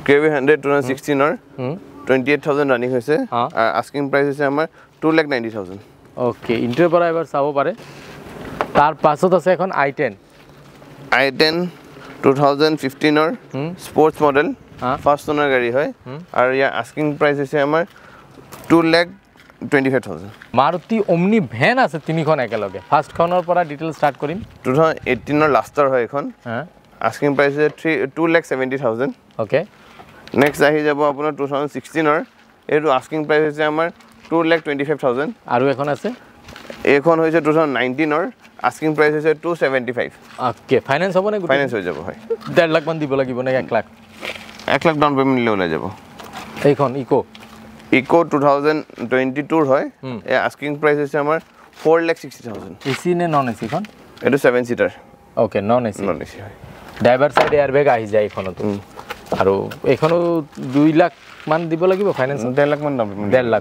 KB 100 2016 28,000 running হয়েছে আর asking price হচ্ছে আমার 2,90,000 ওকে ইন্টারভিউ পরে এবার চাব পারে তার পাছত আছে এখন i10 2015 এর স্পোর্টস মডেল ফার্স্ট ওনার গাড়ি হয় আর ইয়া আস্কিং প্রাইস হচ্ছে আমার 2,25,000 মারুতি ওমনি ভ্যান আছে তিনিখন একেলগে ফার্স্ট খনৰ পৰা ডিটেইল স্টাৰ্ট কৰিম 2018 এৰ লাস্টাৰ হয় এখন আস্কিং প্ৰাইস হচ্ছে 2,70,000 ওকে নেক্সট আহি যাব আপোনাৰ 2016 এৰ এটো আস্কিং প্ৰাইস হচ্ছে আমাৰ 2,25,000 আৰু এখন আছে এখন হয়েছে 2019 এর আস্কিং প্রাইস হচ্ছে 275 ওকে ফাইনান্স হ'ব নে ফাইনান্স হৈ যাব হয় 1.5 লাখ মান দিব লাগিব নে 1 লাখ 1 লাখ ডাউন পেমেন্ট নিলে ওলাই যাব এইখন ইকো 2022 হয় এ আস্কিং প্রাইস হচ্ছে আমার 4,60,000 এসি নে নন এসি খন এটো 7 সিটার ওকে নন এসি হয় ড্রাইভার সাইড এয়ারব্যাগ আহি যায় এখনতো আৰু এখনো 2 লাখ মান দিব লাগিব ফাইনান্স 1.5 লাখ মান ডাউন পেমেন্ট 1.5 লাখ